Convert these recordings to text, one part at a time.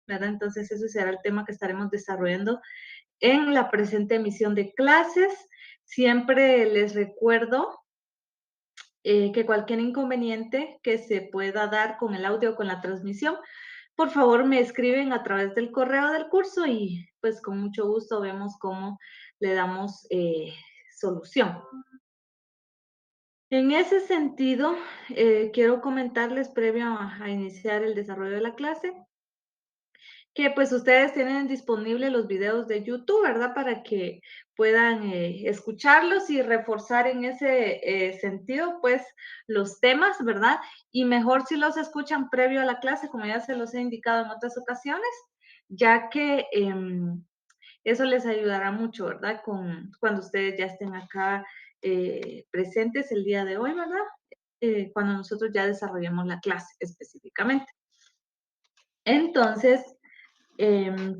¿verdad? Entonces, ese será el tema que estaremos desarrollando en la presente emisión de clases. Siempre les recuerdo que cualquier inconveniente que se pueda dar con el audio o con la transmisión, por favor me escriben a través del correo del curso y pues con mucho gusto vemos cómo le damos solución. En ese sentido, quiero comentarles previo a iniciar el desarrollo de la clase, que pues ustedes tienen disponibles los videos de YouTube, ¿verdad? Para que puedan escucharlos y reforzar en ese sentido, pues, los temas, ¿verdad? Y mejor si los escuchan previo a la clase, como ya se los he indicado en otras ocasiones, ya que eso les ayudará mucho, ¿verdad? Cuando ustedes ya estén acá presentes el día de hoy, ¿verdad? Cuando nosotros ya desarrollemos la clase específicamente. Entonces,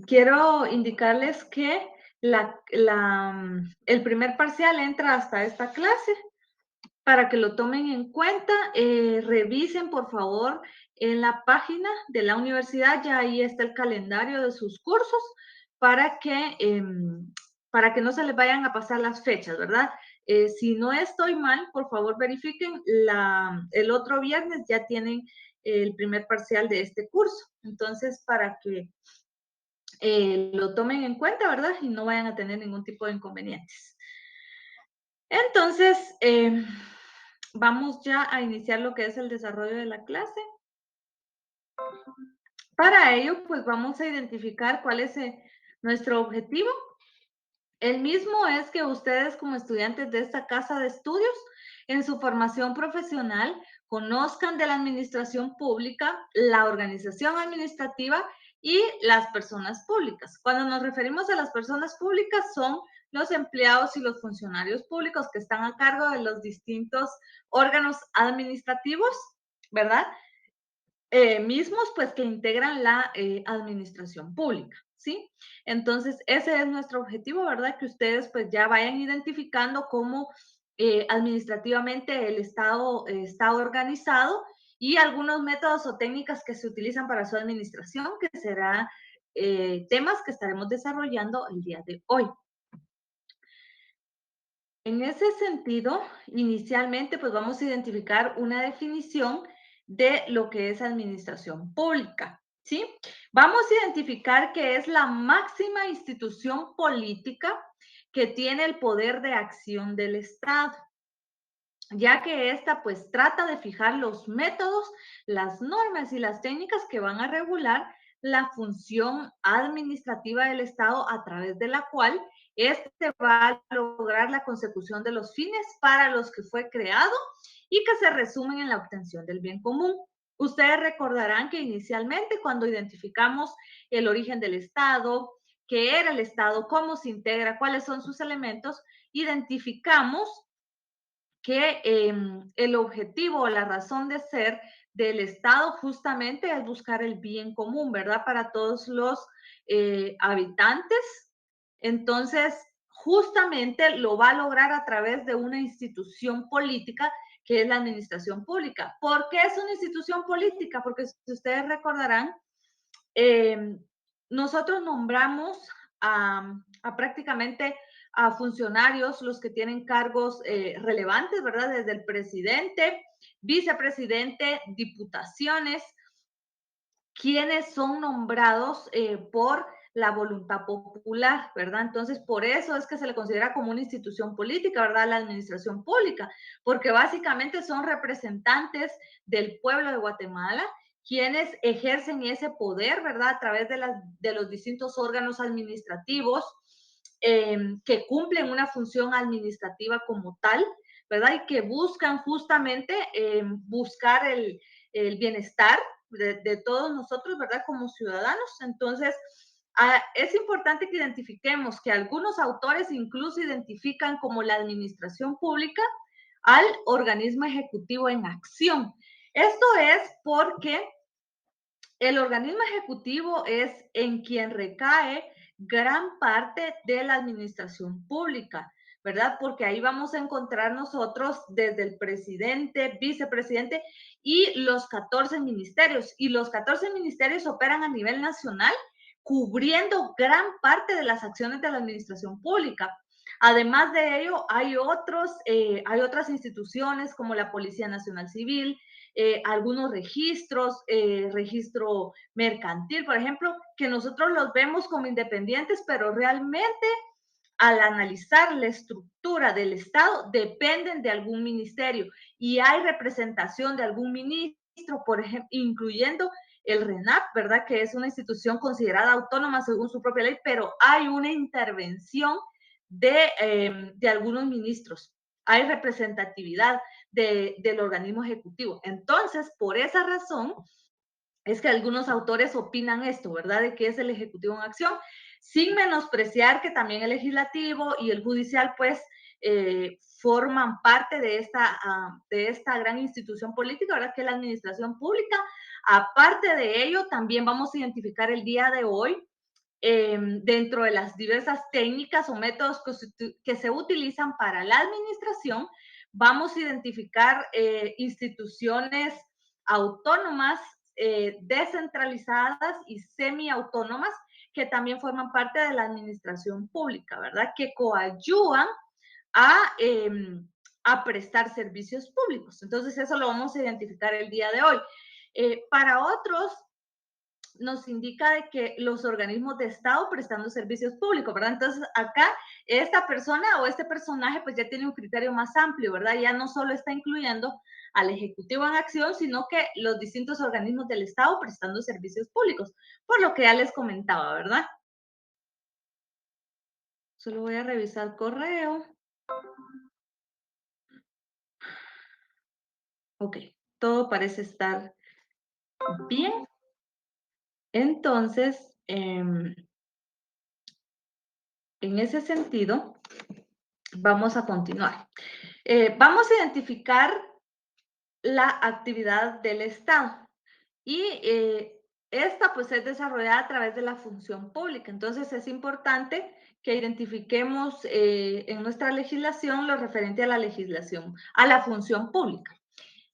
quiero indicarles que el primer parcial entra hasta esta clase para que lo tomen en cuenta. Revisen, por favor, en la página de la universidad, ya ahí está el calendario de sus cursos para para que no se les vayan a pasar las fechas, ¿verdad? Si no estoy mal, por favor verifiquen, el otro viernes ya tienen el primer parcial de este curso. Entonces, para que lo tomen en cuenta, ¿verdad? Y no vayan a tener ningún tipo de inconvenientes. Entonces, vamos ya a iniciar lo que es el desarrollo de la clase. Para ello, pues vamos a identificar cuál es nuestro objetivo. El mismo es que ustedes como estudiantes de esta casa de estudios, en su formación profesional, conozcan de la administración pública, la organización administrativa y las personas públicas. Cuando nos referimos a las personas públicas, son los empleados y los funcionarios públicos que están a cargo de los distintos órganos administrativos, ¿verdad? Mismos pues que integran la administración pública, ¿sí? Entonces, ese es nuestro objetivo, ¿verdad? Que ustedes pues ya vayan identificando cómo administrativamente el Estado está organizado y algunos métodos o técnicas que se utilizan para su administración, que serán temas que estaremos desarrollando el día de hoy. En ese sentido, inicialmente, pues vamos a identificar una definición de lo que es administración pública, ¿sí? Vamos a identificar que es la máxima institución política que tiene el poder de acción del Estado, ya que esta pues trata de fijar los métodos, las normas y las técnicas que van a regular la función administrativa del Estado a través de la cual este va a lograr la consecución de los fines para los que fue creado y que se resumen en la obtención del bien común. Ustedes recordarán que inicialmente cuando identificamos el origen del Estado, qué era el Estado, cómo se integra, cuáles son sus elementos, identificamos que el objetivo o la razón de ser del Estado justamente es buscar el bien común, ¿verdad? Para todos los habitantes. Entonces, justamente lo va a lograr a través de una institución política que es la administración pública. ¿Por qué es una institución política? Porque si ustedes recordarán, eh, nosotros nombramos prácticamente a funcionarios, los que tienen cargos relevantes, ¿verdad? Desde el presidente, vicepresidente, diputaciones, quienes son nombrados por la voluntad popular, ¿verdad? Entonces, por eso es que se le considera como una institución política, ¿verdad? La administración pública, porque básicamente son representantes del pueblo de Guatemala quienes ejercen ese poder, ¿verdad? A través de los distintos órganos administrativos que cumplen una función administrativa como tal, ¿verdad? Y que buscan justamente buscar el bienestar de todos nosotros, ¿verdad? Como ciudadanos. Entonces, es importante que identifiquemos que algunos autores incluso identifican como la administración pública al organismo ejecutivo en acción. Esto es porque el organismo ejecutivo es en quien recae gran parte de la administración pública, ¿verdad? Porque ahí vamos a encontrar nosotros desde el presidente, vicepresidente y los 14 ministerios. Y los 14 ministerios operan a nivel nacional, cubriendo gran parte de las acciones de la administración pública. Además de ello, hay otras instituciones como la Policía Nacional Civil, algunos registros, registro mercantil, por ejemplo, que nosotros los vemos como independientes, pero realmente al analizar la estructura del Estado dependen de algún ministerio y hay representación de algún ministro, por ejemplo, incluyendo el RENAP, ¿verdad? Que es una institución considerada autónoma según su propia ley, pero hay una intervención de algunos ministros, hay representatividad del organismo ejecutivo. Entonces, por esa razón, es que algunos autores opinan esto, ¿verdad? De que es el Ejecutivo en acción, sin menospreciar que también el Legislativo y el Judicial, pues, forman parte de esta gran institución política, ¿verdad? Que es la administración pública. Aparte de ello, también vamos a identificar el día de hoy dentro de las diversas técnicas o métodos que se utilizan para la administración, vamos a identificar instituciones autónomas, descentralizadas y semiautónomas que también forman parte de la administración pública, ¿verdad? Que coadyuvan a, eh, a prestar servicios públicos. Entonces, eso lo vamos a identificar el día de hoy. Para otros, nos indica de que los organismos de Estado prestando servicios públicos, ¿verdad? Entonces, acá esta persona o este personaje pues ya tiene un criterio más amplio, ¿verdad? Ya no solo está incluyendo al Ejecutivo en acción, sino que los distintos organismos del Estado prestando servicios públicos, por lo que ya les comentaba, ¿verdad? Solo voy a revisar correo. Ok, todo parece estar bien. Entonces, en ese sentido, vamos a continuar. Vamos a identificar la actividad del Estado y esta pues es desarrollada a través de la función pública. Entonces es importante que identifiquemos en nuestra legislación lo referente a la legislación, a la función pública.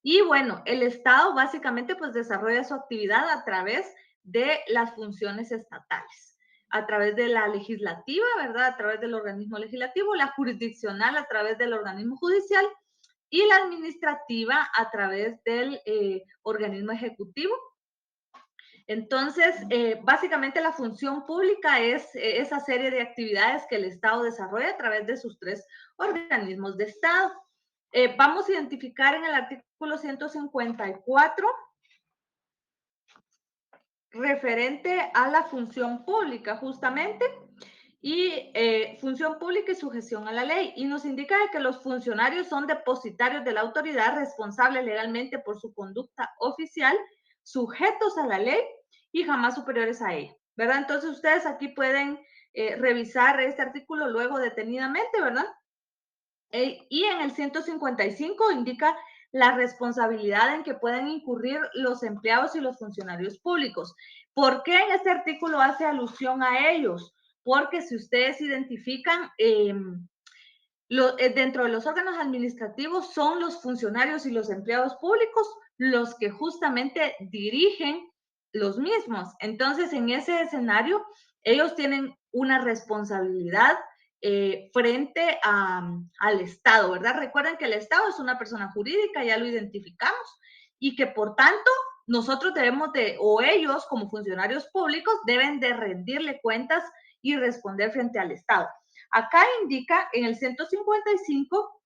Y bueno, el Estado básicamente pues desarrolla su actividad a través de las funciones estatales, a través de la legislativa, ¿verdad? A través del organismo legislativo, la jurisdiccional a través del organismo judicial y la administrativa a través del organismo ejecutivo. Entonces, básicamente la función pública es esa serie de actividades que el Estado desarrolla a través de sus tres organismos de Estado. Vamos a identificar en el artículo 154 referente a la función pública, justamente, y función pública y sujeción a la ley. Y nos indica que los funcionarios son depositarios de la autoridad, responsables legalmente por su conducta oficial, sujetos a la ley y jamás superiores a ella, ¿verdad? Entonces ustedes aquí pueden revisar este artículo luego detenidamente, ¿verdad? Y en el 155 indica la responsabilidad en que pueden incurrir los empleados y los funcionarios públicos. ¿Por qué en este artículo hace alusión a ellos? Porque si ustedes identifican, dentro de los órganos administrativos son los funcionarios y los empleados públicos los que justamente dirigen los mismos. Entonces, en ese escenario, ellos tienen una responsabilidad frente al Estado, ¿verdad? Recuerden que el Estado es una persona jurídica, ya lo identificamos, y que por tanto nosotros debemos de, o ellos como funcionarios públicos, deben de rendirle cuentas y responder frente al Estado. Acá indica en el 155,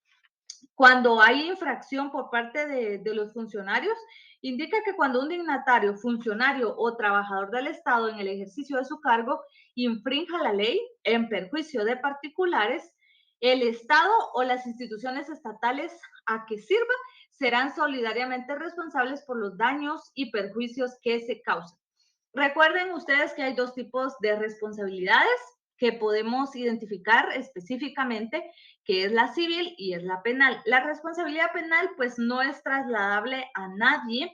cuando hay infracción por parte de los funcionarios, indica que cuando un dignatario, funcionario o trabajador del Estado en el ejercicio de su cargo infrinja la ley en perjuicio de particulares, el Estado o las instituciones estatales a que sirva serán solidariamente responsables por los daños y perjuicios que se causen. Recuerden ustedes que hay dos tipos de responsabilidades que podemos identificar específicamente, que es la civil y es la penal. La responsabilidad penal pues no es trasladable a nadie,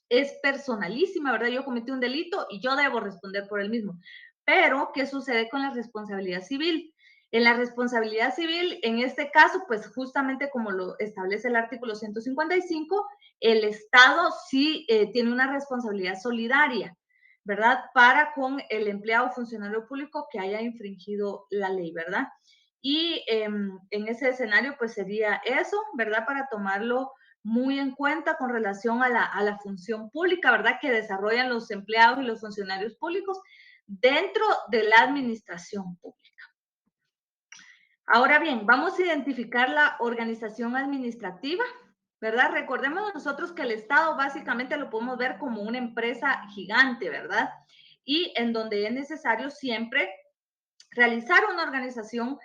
es personalísima, ¿verdad? Yo cometí un delito y yo debo responder por el mismo. Pero, ¿qué sucede con la responsabilidad civil? En la responsabilidad civil, en este caso, pues justamente como lo establece el artículo 155, el Estado sí tiene una responsabilidad solidaria, ¿verdad? Para con el empleado o funcionario público que haya infringido la ley, ¿verdad? Y en ese escenario, pues sería eso, ¿verdad? Para tomarlo muy en cuenta con relación a la función pública, ¿verdad? Que desarrollan los empleados y los funcionarios públicos dentro de la administración pública. Ahora bien, vamos a identificar la organización administrativa, ¿verdad? Recordemos nosotros que el Estado básicamente lo podemos ver como una empresa gigante, ¿verdad? Y en donde es necesario siempre realizar una organización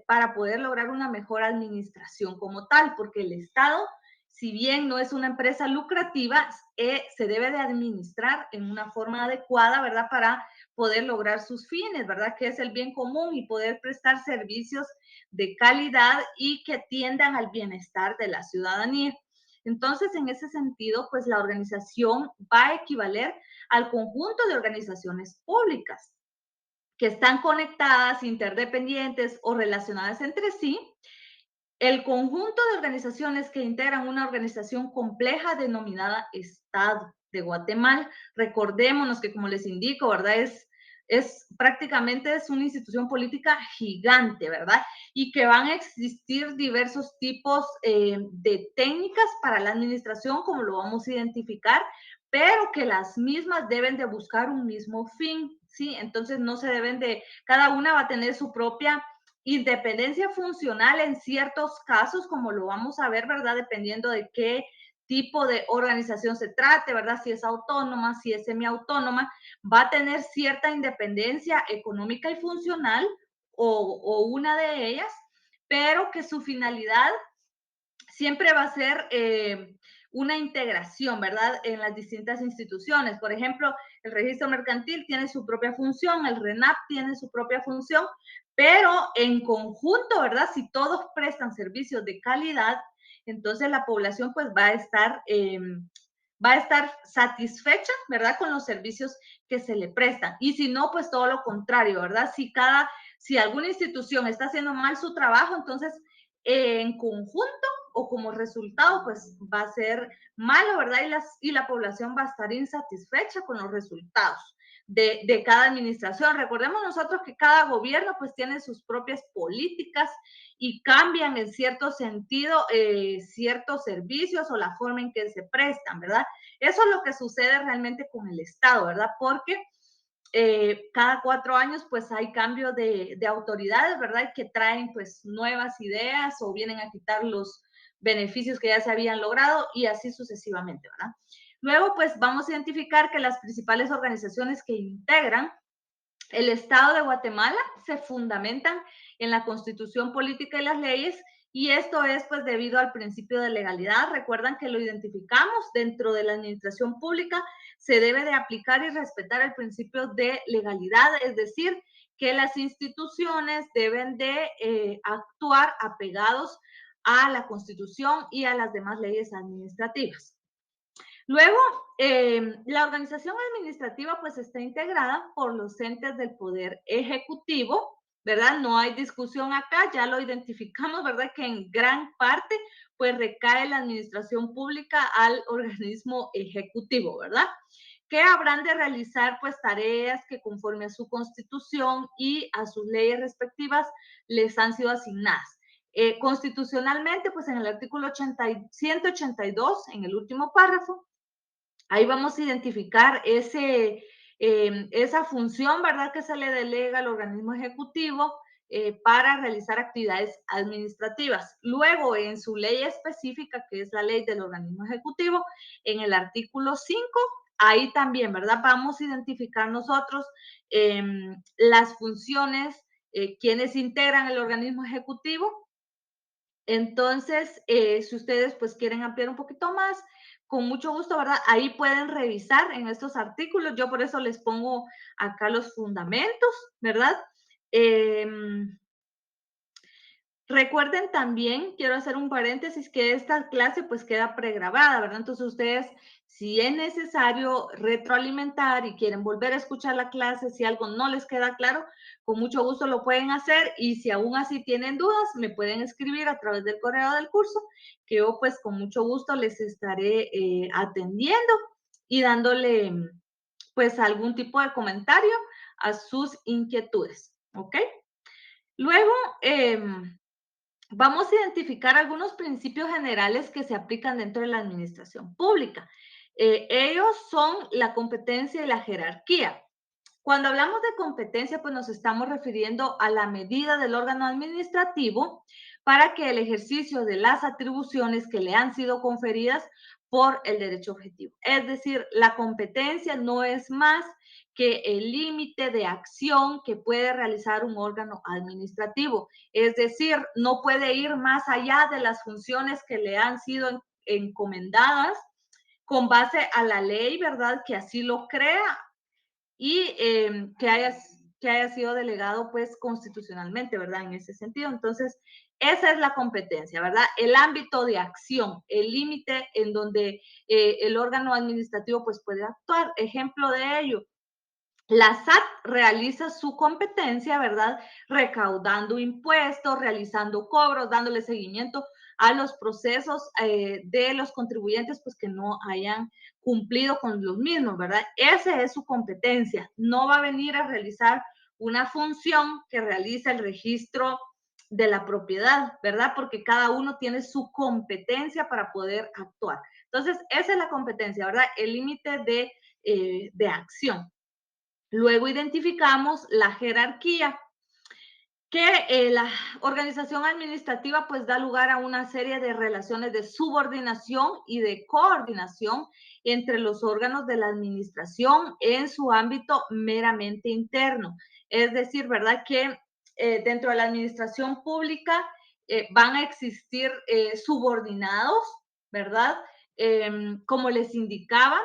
para poder lograr una mejor administración como tal, porque el Estado, si bien no es una empresa lucrativa, se debe de administrar en una forma adecuada, ¿verdad? Para poder lograr sus fines, ¿verdad? Que es el bien común y poder prestar servicios de calidad y que tiendan al bienestar de la ciudadanía. Entonces, en ese sentido, pues la organización va a equivaler al conjunto de organizaciones públicas que están conectadas, interdependientes o relacionadas entre sí. El conjunto de organizaciones que integran una organización compleja denominada Estado de Guatemala. Recordémonos que, como les indico, ¿verdad? Es prácticamente es una institución política gigante, ¿verdad? Y que van a existir diversos tipos de técnicas para la administración, como lo vamos a identificar, pero que las mismas deben de buscar un mismo fin, ¿sí? Entonces no se deben de, cada una va a tener su propia independencia funcional en ciertos casos, como lo vamos a ver, ¿verdad? Dependiendo de qué tipo de organización se trate, ¿verdad? Si es autónoma, si es semiautónoma, va a tener cierta independencia económica y funcional o una de ellas, pero que su finalidad siempre va a ser una integración, ¿verdad? En las distintas instituciones. Por ejemplo, el registro mercantil tiene su propia función, el RENAP tiene su propia función, pero en conjunto, ¿verdad? Si todos prestan servicios de calidad, entonces la población pues va a estar satisfecha, ¿verdad? Con los servicios que se le prestan. Y si no, pues todo lo contrario, ¿verdad? Si alguna institución está haciendo mal su trabajo, entonces en conjunto o como resultado, pues va a ser malo, ¿verdad? Y la población va a estar insatisfecha con los resultados de cada administración. Recordemos nosotros que cada gobierno pues tiene sus propias políticas y cambian en cierto sentido ciertos servicios o la forma en que se prestan, ¿verdad? Eso es lo que sucede realmente con el Estado, ¿verdad? Porque cada 4 años pues hay cambio de autoridades, ¿verdad? Que traen pues nuevas ideas o vienen a quitar los beneficios que ya se habían logrado y así sucesivamente, ¿verdad? Luego pues vamos a identificar que las principales organizaciones que integran el Estado de Guatemala se fundamentan en la Constitución política y las leyes y esto es pues debido al principio de legalidad. Recuerdan que lo identificamos dentro de la administración pública, se debe de aplicar y respetar el principio de legalidad, es decir, que las instituciones deben de actuar apegados a la Constitución y a las demás leyes administrativas. Luego, la organización administrativa pues está integrada por los entes del poder ejecutivo, ¿verdad? No hay discusión acá, ya lo identificamos, ¿verdad? Que en gran parte pues recae la administración pública al organismo ejecutivo, ¿verdad? Que habrán de realizar pues tareas que conforme a su constitución y a sus leyes respectivas les han sido asignadas. Constitucionalmente, pues en el artículo 182, en el último párrafo, ahí vamos a identificar esa función, ¿verdad? Que se le delega al organismo ejecutivo para realizar actividades administrativas. Luego, en su ley específica, que es la ley del organismo ejecutivo, en el artículo 5, ahí también, ¿verdad? Vamos a identificar nosotros las funciones, quienes integran el organismo ejecutivo. Entonces, si ustedes pues quieren ampliar un poquito más, con mucho gusto, ¿verdad? Ahí pueden revisar en estos artículos. Yo por eso les pongo acá los fundamentos, ¿verdad? Eh, Recuerden también, quiero hacer un paréntesis, que esta clase pues queda pregrabada, ¿verdad? Entonces ustedes, Si es necesario retroalimentar y quieren volver a escuchar la clase, si algo no les queda claro, con mucho gusto lo pueden hacer y si aún así tienen dudas, me pueden escribir a través del correo del curso, que yo pues con mucho gusto les estaré atendiendo y dándole pues algún tipo de comentario a sus inquietudes, ¿ok? Luego, vamos a identificar algunos principios generales que se aplican dentro de la administración pública. Ellos son la competencia y la jerarquía. Cuando hablamos de competencia, pues nos estamos refiriendo a la medida del órgano administrativo para que el ejercicio de las atribuciones que le han sido conferidas por el derecho objetivo. Es decir, la competencia no es más que el límite de acción que puede realizar un órgano administrativo. Es decir, no puede ir más allá de las funciones que le han sido encomendadas con base a la ley, ¿verdad? Que así lo crea y que haya sido delegado pues constitucionalmente, ¿verdad? En ese sentido. Entonces, esa es la competencia, ¿verdad? El ámbito de acción, el límite en donde el órgano administrativo pues puede actuar. Ejemplo de ello, la SAT realiza su competencia, ¿verdad? Recaudando impuestos, realizando cobros, dándole seguimiento a los procesos de los contribuyentes, pues que no hayan cumplido con los mismos, ¿verdad? Esa es su competencia. No va a venir a realizar una función que realiza el registro de la propiedad, ¿verdad? Porque cada uno tiene su competencia para poder actuar. Entonces, esa es la competencia, ¿verdad? El límite de acción. Luego identificamos la jerarquía, que la organización administrativa pues da lugar a una serie de relaciones de subordinación y de coordinación entre los órganos de la administración en su ámbito meramente interno. Es decir, ¿verdad? Que dentro de la administración pública van a existir subordinados, ¿verdad? Como les indicaba,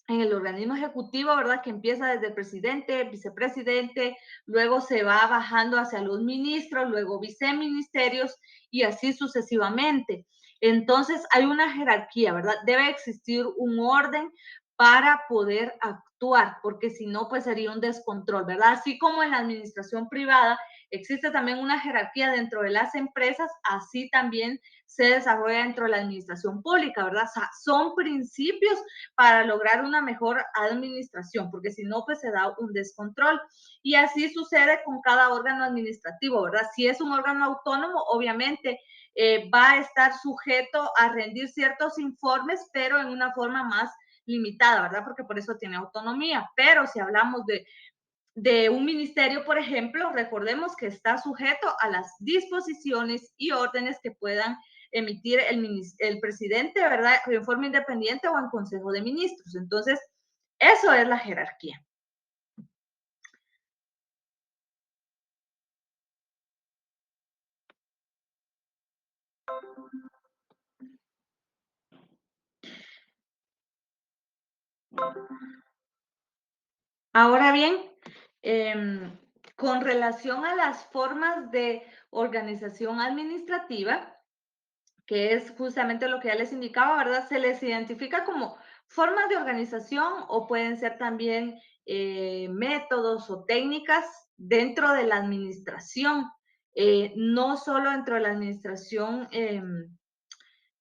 en el organismo ejecutivo, ¿verdad? Que empieza desde el presidente, vicepresidente, luego se va bajando hacia los ministros, luego viceministerios y así sucesivamente. Entonces hay una jerarquía, ¿verdad? Debe existir un orden para poder actuar, porque si no, pues sería un descontrol, ¿verdad? Así como en la administración privada existe también una jerarquía dentro de las empresas, así también se desarrolla dentro de la administración pública, ¿verdad? O sea, son principios para lograr una mejor administración, porque si no, pues se da un descontrol. Y así sucede con cada órgano administrativo, ¿verdad? Si es un órgano autónomo, obviamente va a estar sujeto a rendir ciertos informes, pero en una forma más limitada, ¿verdad? Porque por eso tiene autonomía. Pero si hablamos de un ministerio, por ejemplo, recordemos que está sujeto a las disposiciones y órdenes que puedan emitir el presidente, ¿verdad? En forma independiente o en consejo de ministros. Entonces, eso es la jerarquía. Ahora bien, con relación a las formas de organización administrativa, que es justamente lo que ya les indicaba, ¿verdad? Se les identifica como formas de organización o pueden ser también métodos o técnicas dentro de la administración, no solo dentro de la administración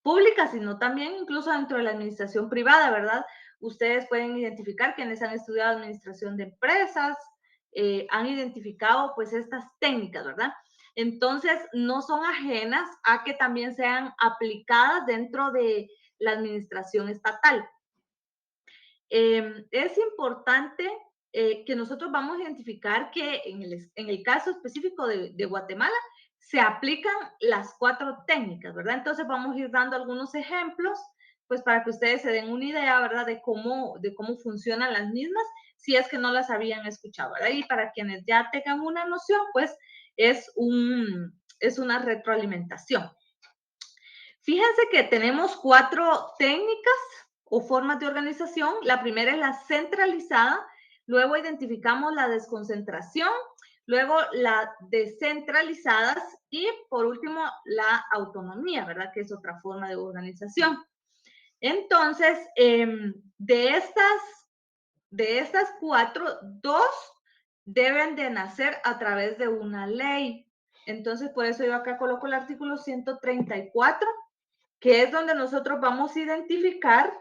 pública, sino también incluso dentro de la administración privada, ¿verdad? Ustedes pueden identificar quienes han estudiado administración de empresas, han identificado pues estas técnicas, ¿verdad? Entonces, no son ajenas a que también sean aplicadas dentro de la administración estatal. Es importante que nosotros vamos a identificar que en el caso específico de Guatemala se aplican las cuatro técnicas, ¿verdad? Entonces vamos a ir dando algunos ejemplos, pues para que ustedes se den una idea, ¿verdad? De cómo funcionan las mismas, si es que no las habían escuchado, ¿verdad? Y para quienes ya tengan una noción, pues es una retroalimentación. Fíjense que tenemos cuatro técnicas o formas de organización. La primera es la centralizada, luego identificamos la desconcentración, luego la descentralizadas y por último la autonomía, ¿verdad? Que es otra forma de organización. Entonces, de estas cuatro, dos deben de nacer a través de una ley. Entonces, por eso yo acá coloco el artículo 134, que es donde nosotros vamos a identificar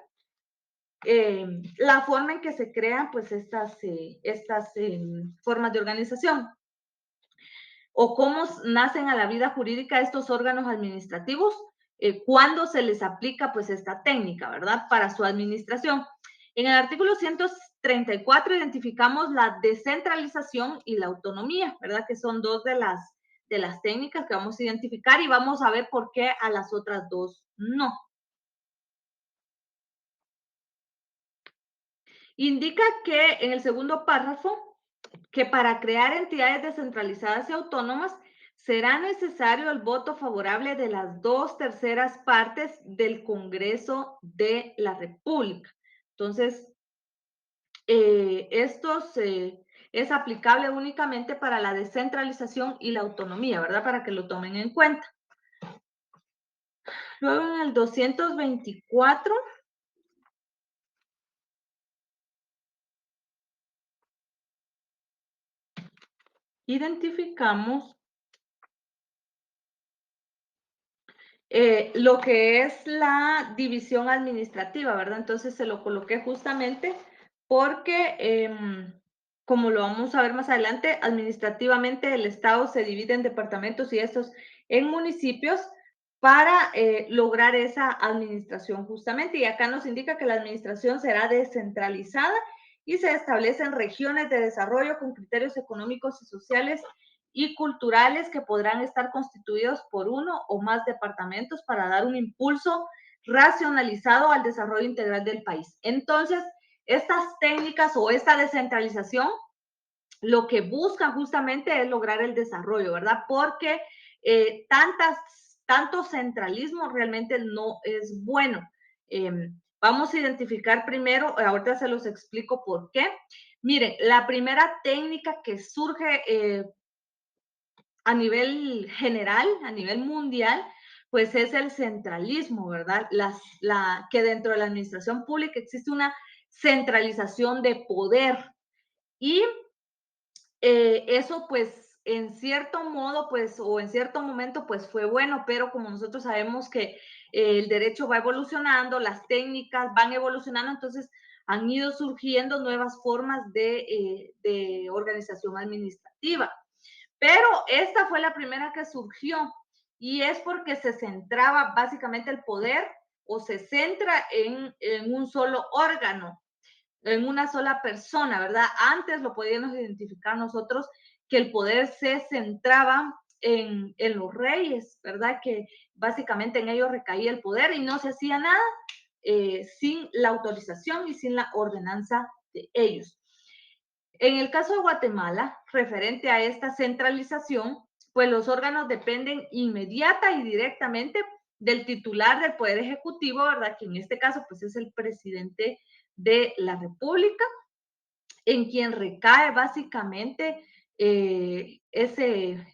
la forma en que se crean pues estas formas de organización o cómo nacen a la vida jurídica estos órganos administrativos, cuando se les aplica pues esta técnica, ¿verdad? Para su administración. En el artículo 134 identificamos la descentralización y la autonomía, ¿verdad? Que son dos de las técnicas que vamos a identificar y vamos a ver por qué a las otras dos no. Indica que en el segundo párrafo que para crear entidades descentralizadas y autónomas será necesario el voto favorable de las 2/3 partes del Congreso de la República. Entonces, esto es aplicable únicamente para la descentralización y la autonomía, ¿verdad? Para que lo tomen en cuenta. Luego en el 224 identificamos lo que es la división administrativa, ¿verdad? Entonces se lo coloqué justamente porque, como lo vamos a ver más adelante, administrativamente el Estado se divide en departamentos y estos en municipios para lograr esa administración justamente. Y acá nos indica que la administración será descentralizada y se establecen regiones de desarrollo con criterios económicos y sociales y culturales que podrán estar constituidos por uno o más departamentos para dar un impulso racionalizado al desarrollo integral del país. Entonces, estas técnicas o esta descentralización lo que buscan justamente es lograr el desarrollo, ¿verdad? Porque tanto centralismo realmente no es bueno. Vamos a identificar primero, ahorita se los explico por qué. Miren, la primera técnica que surge a nivel general, a nivel mundial, pues es el centralismo, ¿verdad? Que dentro de la administración pública existe una centralización de poder y eso pues en cierto modo pues o en cierto momento pues fue bueno, pero como nosotros sabemos que el derecho va evolucionando, las técnicas van evolucionando, entonces han ido surgiendo nuevas formas de organización administrativa. Pero esta fue la primera que surgió y es porque se centraba básicamente el poder o se centra en un solo órgano, en una sola persona, ¿verdad? Antes lo podíamos identificar nosotros que el poder se centraba en los reyes, ¿verdad? Que básicamente en ellos recaía el poder y no se hacía nada sin la autorización y sin la ordenanza de ellos. En el caso de Guatemala, referente a esta centralización, pues los órganos dependen inmediata y directamente del titular del Poder Ejecutivo, ¿verdad? Que en este caso, pues es el presidente de la República, en quien recae básicamente ese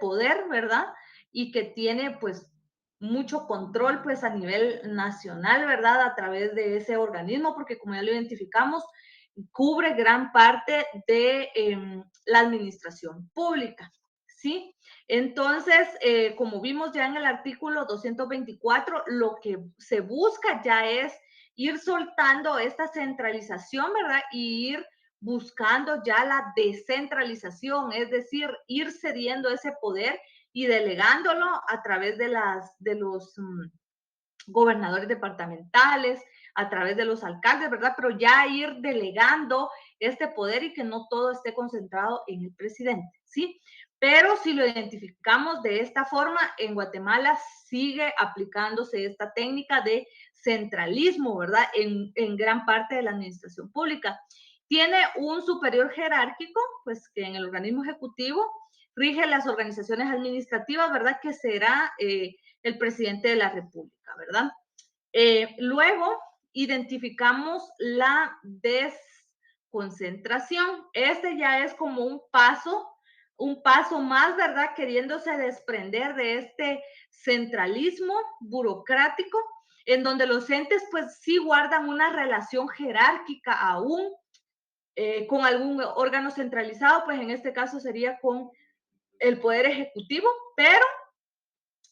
poder, ¿verdad? Y que tiene pues mucho control pues a nivel nacional, ¿verdad? A través de ese organismo, porque como ya lo identificamos, cubre gran parte de la administración pública, ¿sí? Entonces, como vimos ya en el artículo 224, lo que se busca ya es ir soltando esta centralización, ¿verdad? Y ir buscando ya la descentralización, es decir, ir cediendo ese poder y delegándolo a través de los gobernadores departamentales, a través de los alcaldes, ¿verdad? Pero ya ir delegando este poder y que no todo esté concentrado en el presidente, ¿sí? Pero si lo identificamos de esta forma, en Guatemala sigue aplicándose esta técnica de centralismo, ¿verdad? En gran parte de la administración pública. Tiene un superior jerárquico, pues que en el organismo ejecutivo rige las organizaciones administrativas, ¿verdad? Que será el presidente de la República, ¿verdad? Luego, identificamos la desconcentración. Este ya es como un paso más, ¿verdad? Queriéndose desprender de este centralismo burocrático, en donde los entes pues sí guardan una relación jerárquica aún con algún órgano centralizado, pues en este caso sería con el Poder Ejecutivo, pero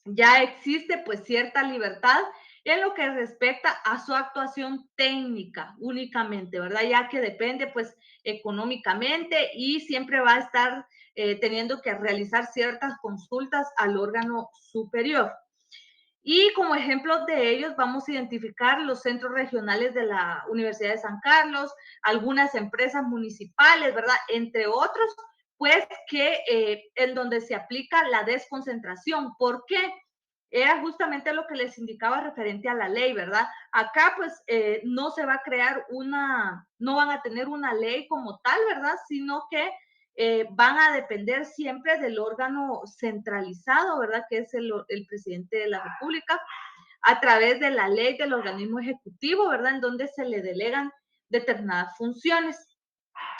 ya existe pues cierta libertad en lo que respecta a su actuación técnica únicamente, ¿verdad? Ya que depende pues económicamente y siempre va a estar teniendo que realizar ciertas consultas al órgano superior. Y como ejemplos de ellos vamos a identificar los centros regionales de la Universidad de San Carlos, algunas empresas municipales, ¿verdad? Entre otros, pues que en donde se aplica la desconcentración. ¿Por qué? Era justamente lo que les indicaba referente a la ley, ¿verdad? Acá pues no se va a crear no van a tener una ley como tal, ¿verdad? Sino que van a depender siempre del órgano centralizado, ¿verdad? Que es el presidente de la República, a través de la ley del organismo ejecutivo, ¿verdad? En donde se le delegan determinadas funciones.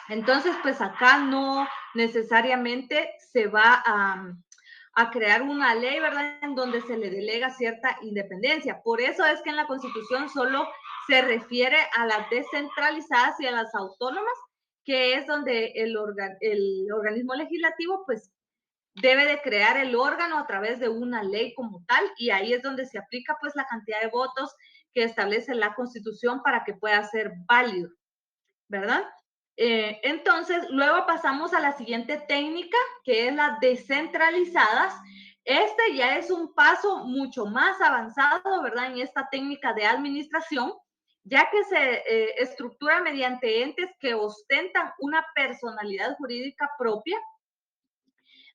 Entonces, pues acá no necesariamente se va a crear una ley, ¿verdad? En donde se le delega cierta independencia. Por eso es que en la Constitución solo se refiere a las descentralizadas y a las autónomas, que es donde el organismo legislativo, pues, debe de crear el órgano a través de una ley como tal, y ahí es donde se aplica, pues, la cantidad de votos que establece la Constitución para que pueda ser válido, ¿verdad? Entonces, luego pasamos a la siguiente técnica, que es las descentralizadas. Este ya es un paso mucho más avanzado, ¿verdad? En esta técnica de administración, ya que se estructura mediante entes que ostentan una personalidad jurídica propia,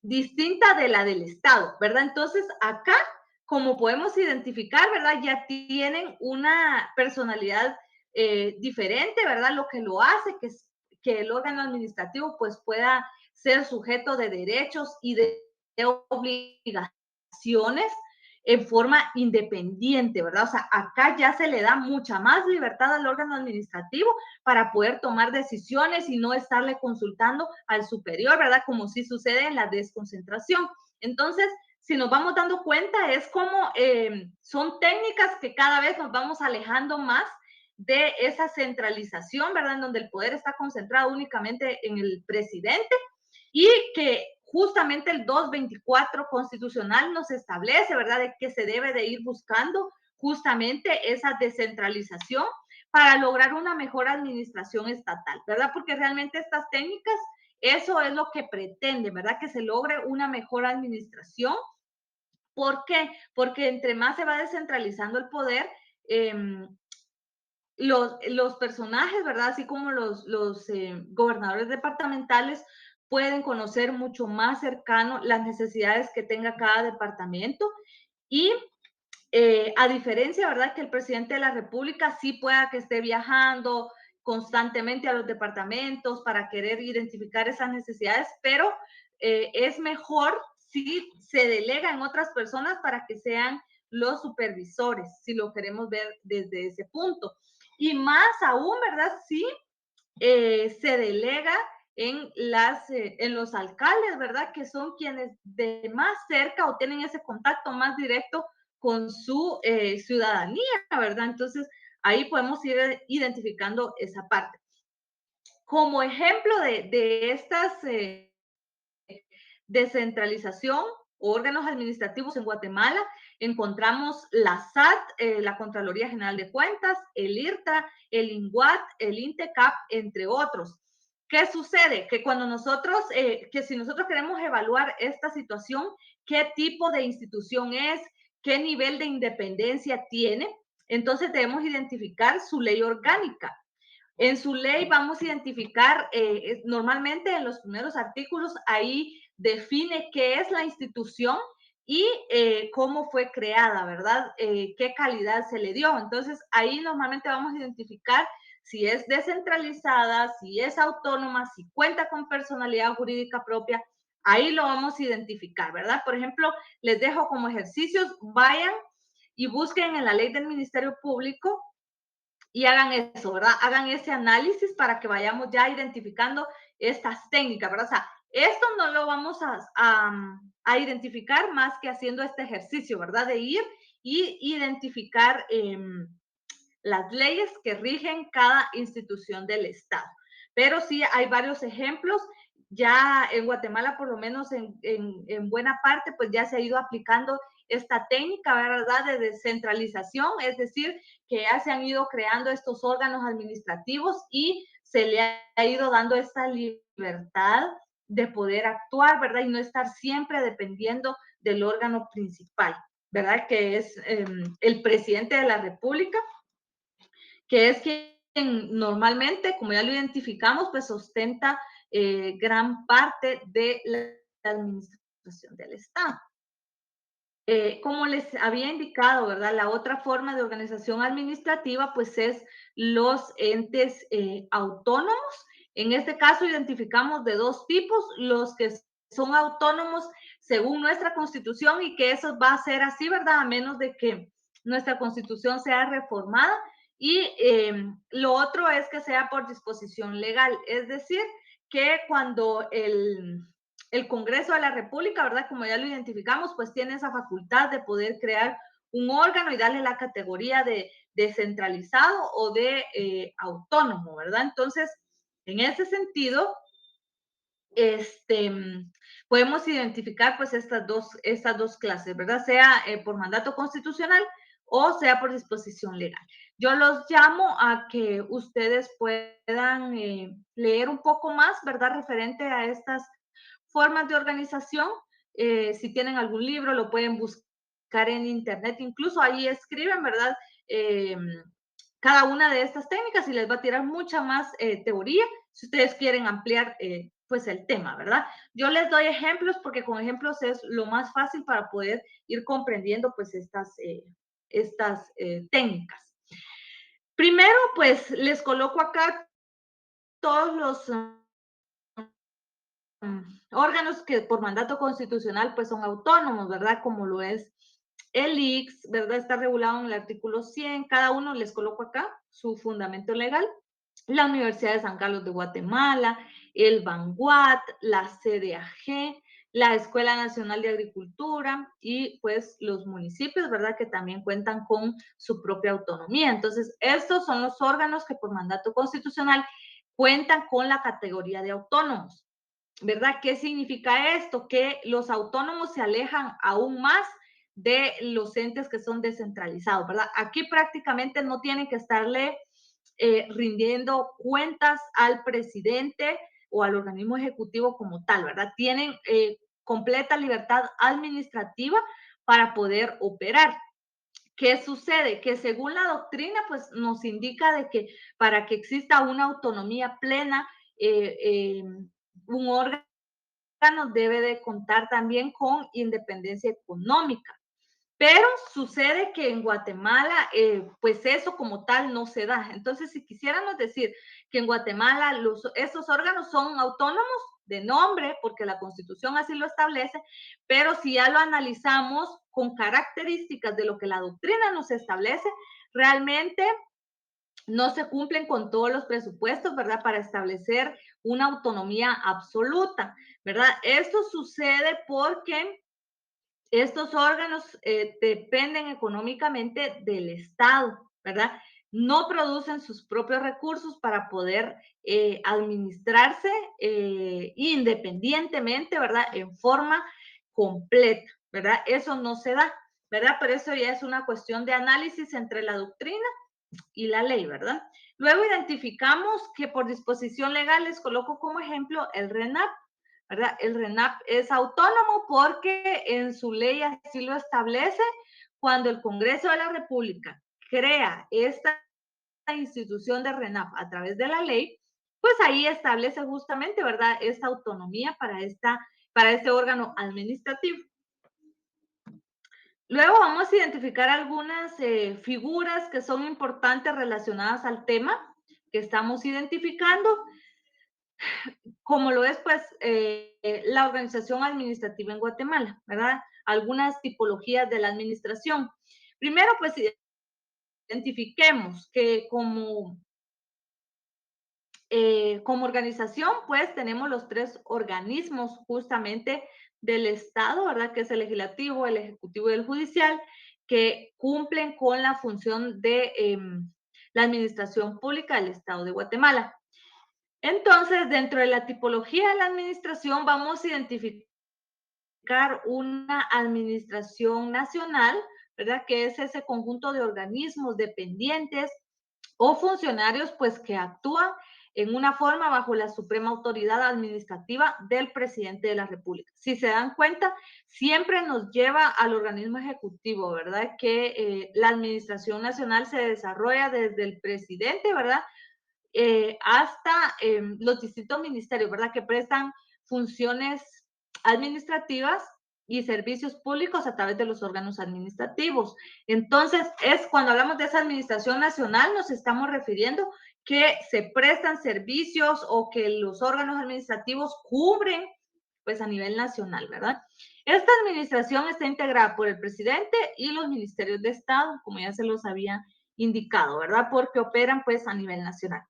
distinta de la del Estado, ¿verdad? Entonces, acá, como podemos identificar, ¿verdad? Ya tienen una personalidad diferente, ¿verdad? Lo que lo hace que el órgano administrativo pues pueda ser sujeto de derechos y de obligaciones en forma independiente, ¿verdad? O sea, acá ya se le da mucha más libertad al órgano administrativo para poder tomar decisiones y no estarle consultando al superior, ¿verdad? Como sí sucede en la desconcentración. Entonces, si nos vamos dando cuenta, es como son técnicas que cada vez nos vamos alejando más de esa centralización, ¿verdad? En donde el poder está concentrado únicamente en el presidente y que justamente el 224 constitucional nos establece, ¿verdad?, de que se debe de ir buscando justamente esa descentralización para lograr una mejor administración estatal, ¿verdad? Porque realmente estas técnicas, eso es lo que pretende, ¿verdad? Que se logre una mejor administración. ¿Por qué? Porque entre más se va descentralizando el poder, eh, los personajes, ¿verdad? Así como los gobernadores departamentales pueden conocer mucho más cercano las necesidades que tenga cada departamento y a diferencia, ¿verdad? Que el presidente de la República sí pueda que esté viajando constantemente a los departamentos para querer identificar esas necesidades, pero es mejor si se delega en otras personas para que sean los supervisores, si lo queremos ver desde ese punto. Y más aún, ¿verdad? Si se delega en los alcaldes, ¿verdad? Que son quienes de más cerca o tienen ese contacto más directo con su ciudadanía, ¿verdad? Entonces, ahí podemos ir identificando esa parte. Como ejemplo de estas descentralización, órganos administrativos en Guatemala, encontramos la SAT, la Contraloría General de Cuentas, el IRTA, el INGUAT, el INTECAP, entre otros. ¿Qué sucede? Que cuando nosotros, que si nosotros queremos evaluar esta situación, qué tipo de institución es, qué nivel de independencia tiene, entonces debemos identificar su ley orgánica. En su ley vamos a identificar, normalmente en los primeros artículos, ahí define qué es la institución y cómo fue creada, ¿verdad? Qué calidad se le dio. Entonces, ahí normalmente vamos a identificar si es descentralizada, si es autónoma, si cuenta con personalidad jurídica propia. Ahí lo vamos a identificar, ¿verdad? Por ejemplo, les dejo como ejercicios, vayan y busquen en la ley del Ministerio Público y hagan eso, ¿verdad? Hagan ese análisis para que vayamos ya identificando estas técnicas, ¿verdad? O sea, esto no lo vamos a identificar más que haciendo este ejercicio, ¿verdad? De ir y identificar las leyes que rigen cada institución del Estado. Pero sí hay varios ejemplos. Ya en Guatemala, por lo menos en buena parte, pues ya se ha ido aplicando esta técnica, ¿verdad?, de descentralización, es decir, que ya se han ido creando estos órganos administrativos y se le ha ido dando esta libertad de poder actuar, ¿verdad? Y no estar siempre dependiendo del órgano principal, ¿verdad? Que es el presidente de la República, que es quien normalmente, como ya lo identificamos, pues ostenta gran parte de la administración del Estado. Como les había indicado, ¿verdad? La otra forma de organización administrativa, pues es los entes autónomos. En este caso, identificamos de dos tipos, los que son autónomos según nuestra constitución y que eso va a ser así, ¿verdad? A menos de que nuestra constitución sea reformada. Y lo otro es que sea por disposición legal, es decir, que cuando el Congreso de la República, ¿verdad? Como ya lo identificamos, pues tiene esa facultad de poder crear un órgano y darle la categoría de descentralizado o de autónomo, ¿verdad? Entonces, en ese sentido, este, podemos identificar pues estas dos clases, ¿verdad? Sea por mandato constitucional o sea por disposición legal. Yo los llamo a que ustedes puedan leer un poco más, ¿verdad? Referente a estas formas de organización. Si tienen algún libro, lo pueden buscar en internet, incluso ahí escriben, ¿verdad? Eh, cada una de estas técnicas y les va a tirar mucha más teoría si ustedes quieren ampliar pues el tema, ¿verdad? Yo les doy ejemplos porque con ejemplos es lo más fácil para poder ir comprendiendo pues estas técnicas. Primero, pues les coloco acá todos los órganos que por mandato constitucional pues son autónomos, ¿verdad? Como lo es el ICS, ¿verdad? Está regulado en el artículo 100. Cada uno les coloco acá su fundamento legal. La Universidad de San Carlos de Guatemala, el Banguat, la CDAG, la Escuela Nacional de Agricultura y pues los municipios, ¿verdad? Que también cuentan con su propia autonomía. Entonces, estos son los órganos que por mandato constitucional cuentan con la categoría de autónomos. ¿Verdad? ¿Qué significa esto? Que los autónomos se alejan aún más de los entes que son descentralizados, ¿verdad? Aquí prácticamente no tienen que estarle rindiendo cuentas al presidente o al organismo ejecutivo como tal, ¿verdad? Tienen completa libertad administrativa para poder operar. ¿Qué sucede? Que según la doctrina, pues nos indica de que para que exista una autonomía plena, un órgano debe de contar también con independencia económica. Pero sucede que en Guatemala, pues eso como tal no se da. Entonces, si quisiéramos decir que en Guatemala estos órganos son autónomos de nombre, porque la Constitución así lo establece, pero si ya lo analizamos con características de lo que la doctrina nos establece, realmente no se cumplen con todos los presupuestos, ¿verdad? Para establecer una autonomía absoluta, ¿verdad? Esto sucede porque estos órganos dependen económicamente del Estado, ¿verdad? No producen sus propios recursos para poder administrarse independientemente, ¿verdad? En forma completa, ¿verdad? Eso no se da, ¿verdad? Pero eso ya es una cuestión de análisis entre la doctrina y la ley, ¿verdad? Luego identificamos que por disposición legal les coloco como ejemplo el RENAP, ¿verdad? El RENAP es autónomo porque en su ley así lo establece. Cuando el Congreso de la República crea esta institución de RENAP a través de la ley, pues ahí establece justamente, ¿verdad? Esta autonomía para este órgano administrativo. Luego vamos a identificar algunas figuras que son importantes relacionadas al tema que estamos identificando, como lo es pues la organización administrativa en Guatemala, ¿verdad? Algunas tipologías de la administración. Primero pues identifiquemos que como organización pues tenemos los tres organismos justamente del Estado, ¿verdad? Que es el legislativo, el ejecutivo y el judicial, que cumplen con la función de la administración pública del Estado de Guatemala. Entonces, dentro de la tipología de la administración, vamos a identificar una administración nacional, ¿verdad? Que es ese conjunto de organismos dependientes o funcionarios, pues, que actúan en una forma bajo la suprema autoridad administrativa del presidente de la República. Si se dan cuenta, siempre nos lleva al organismo ejecutivo, ¿verdad? Que la administración nacional se desarrolla desde el presidente, ¿verdad? Hasta los distintos ministerios, ¿verdad? Que prestan funciones administrativas y servicios públicos a través de los órganos administrativos. Entonces, es cuando hablamos de esa administración nacional, nos estamos refiriendo que se prestan servicios o que los órganos administrativos cubren, pues a nivel nacional, ¿verdad? Esta administración está integrada por el presidente y los ministerios de Estado, como ya se los había indicado, ¿verdad? Porque operan pues a nivel nacional.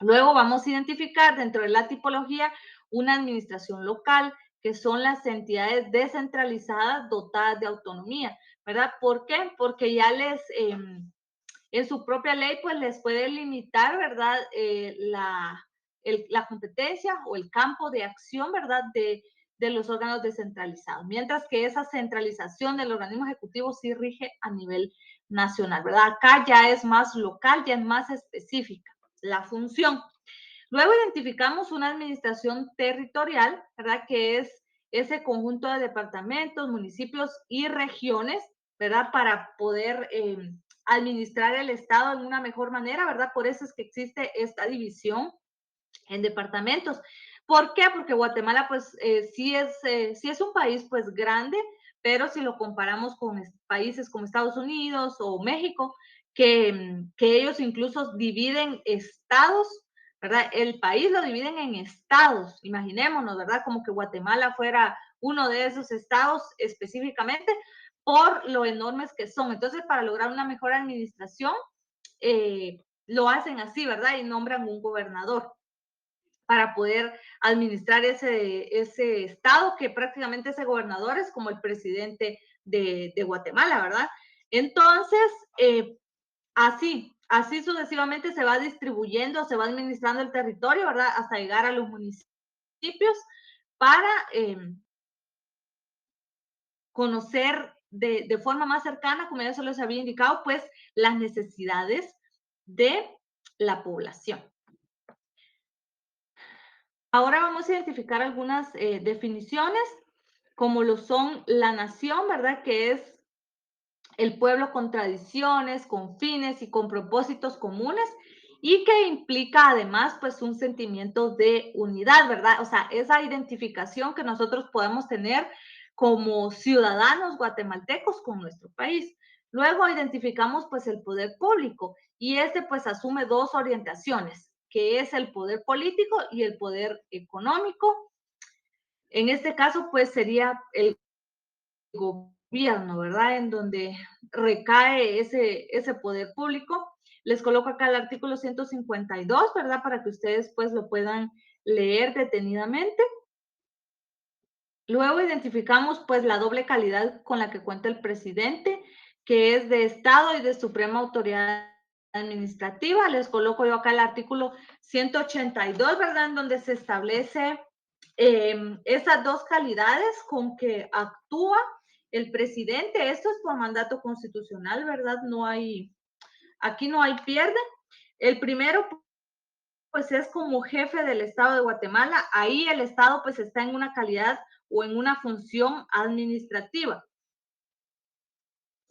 Luego vamos a identificar dentro de la tipología una administración local, que son las entidades descentralizadas dotadas de autonomía, ¿verdad? ¿Por qué? Porque ya en su propia ley, pues les puede limitar, ¿verdad? La competencia o el campo de acción, ¿verdad? De los órganos descentralizados, mientras que esa centralización del organismo ejecutivo sí rige a nivel nacional, ¿verdad? Acá ya es más local, ya es más específica la función. Luego identificamos una administración territorial, ¿verdad? Que es ese conjunto de departamentos, municipios y regiones, ¿verdad? Para poder administrar el Estado en una mejor manera, ¿verdad? Por eso es que existe esta división en departamentos. ¿Por qué? Porque Guatemala, pues, sí es un país, pues, grande, pero si lo comparamos con países como Estados Unidos o México, que ellos incluso dividen estados, ¿verdad? El país lo dividen en estados, imaginémonos, ¿verdad? Como que Guatemala fuera uno de esos estados específicamente por lo enormes que son. Entonces, para lograr una mejor administración, lo hacen así, ¿verdad? Y nombran un gobernador para poder administrar ese estado, que prácticamente ese gobernador es como el presidente de Guatemala, ¿verdad? Entonces, así sucesivamente se va distribuyendo, se va administrando el territorio, ¿verdad? Hasta llegar a los municipios para conocer de forma más cercana, como ya se los había indicado, pues las necesidades de la población. Ahora vamos a identificar algunas definiciones, como lo son la nación, ¿verdad? Que es el pueblo con tradiciones, con fines y con propósitos comunes y que implica además pues un sentimiento de unidad, ¿verdad? O sea, esa identificación que nosotros podemos tener como ciudadanos guatemaltecos con nuestro país. Luego identificamos pues el poder público y este pues asume dos orientaciones, que es el poder político y el poder económico. En este caso pues sería el gobierno, ¿verdad? En donde recae ese poder público. Les coloco acá el artículo 152, ¿verdad? Para que ustedes pues lo puedan leer detenidamente. Luego identificamos pues la doble calidad con la que cuenta el presidente, que es de Estado y de suprema autoridad administrativa. Les coloco yo acá el artículo 182, ¿verdad? En donde se establece esas dos calidades con que actúa el presidente. Esto es por mandato constitucional, ¿verdad? Aquí no hay pierde. El primero, pues es como jefe del Estado de Guatemala. Ahí el Estado pues está en una calidad o en una función administrativa.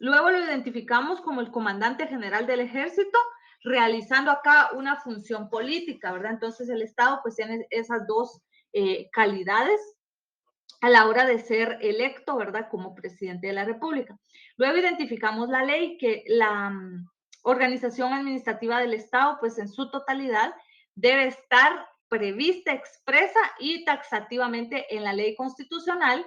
Luego lo identificamos como el comandante general del ejército, realizando acá una función política, ¿verdad? Entonces el Estado pues tiene esas dos calidades a la hora de ser electo, ¿verdad? Como presidente de la República. Luego identificamos la ley, que la organización administrativa del Estado, pues en su totalidad, debe estar prevista, expresa y taxativamente en la ley constitucional,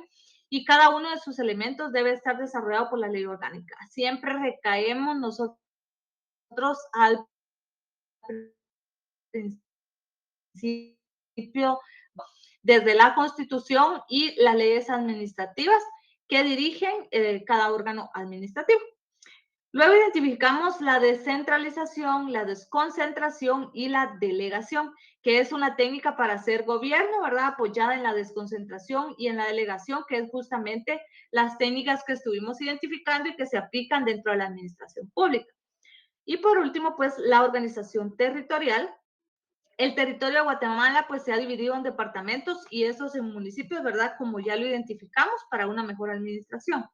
y cada uno de sus elementos debe estar desarrollado por la ley orgánica. Siempre recaemos nosotros al principio desde la Constitución y las leyes administrativas que dirigen cada órgano administrativo. Luego identificamos la descentralización, la desconcentración y la delegación, que es una técnica para hacer gobierno, ¿verdad? Apoyada en la desconcentración y en la delegación, que es justamente las técnicas que estuvimos identificando y que se aplican dentro de la administración pública. Y por último, pues la organización territorial. El territorio de Guatemala pues se ha dividido en departamentos y esos en municipios, ¿verdad? Como ya lo identificamos para una mejor administración.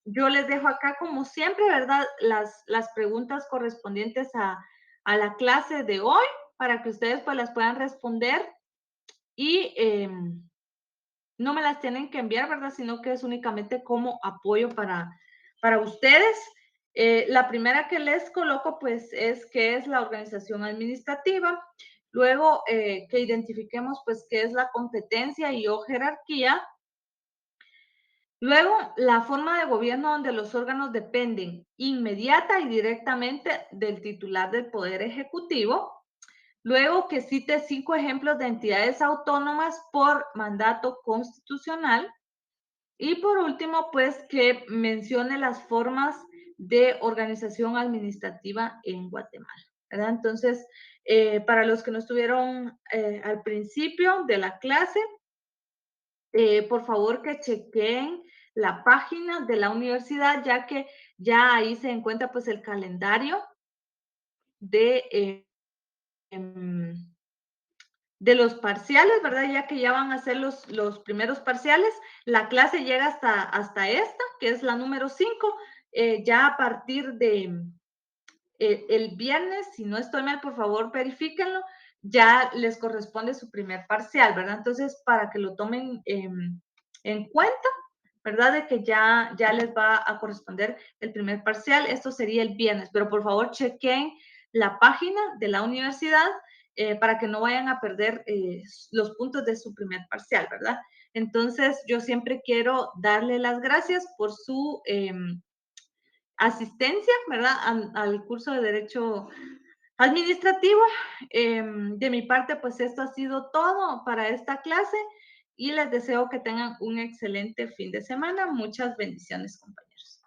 Yo les dejo acá, como siempre, ¿verdad? Las preguntas correspondientes a la clase de hoy para que ustedes pues las puedan responder y no me las tienen que enviar, ¿verdad? Sino que es únicamente como apoyo para ustedes. La primera que les coloco pues es qué es la organización administrativa. Luego que identifiquemos pues qué es la competencia y o jerarquía. Luego, la forma de gobierno donde los órganos dependen inmediata y directamente del titular del Poder Ejecutivo. Luego, que cite 5 ejemplos de entidades autónomas por mandato constitucional. Y por último, pues que mencione las formas de organización administrativa en Guatemala, ¿verdad? Entonces, para los que no estuvieron al principio de la clase, por favor que chequen la página de la universidad, ya que ya ahí se encuentra pues el calendario de, em, de los parciales, ¿verdad? Ya que ya van a ser los primeros parciales. La clase llega hasta esta, que es la número 5. Ya a partir de, el viernes, si no estoy mal, por favor, verifíquenlo, ya les corresponde su primer parcial, ¿verdad? Entonces, para que lo tomen en cuenta, ¿verdad? De que ya les va a corresponder el primer parcial. Esto sería el viernes, pero por favor chequen la página de la universidad para que no vayan a perder los puntos de su primer parcial, ¿verdad? Entonces, yo siempre quiero darle las gracias por su asistencia, ¿verdad? Al curso de Derecho Administrativo. De mi parte, pues esto ha sido todo para esta clase y les deseo que tengan un excelente fin de semana. Muchas bendiciones, compañeros.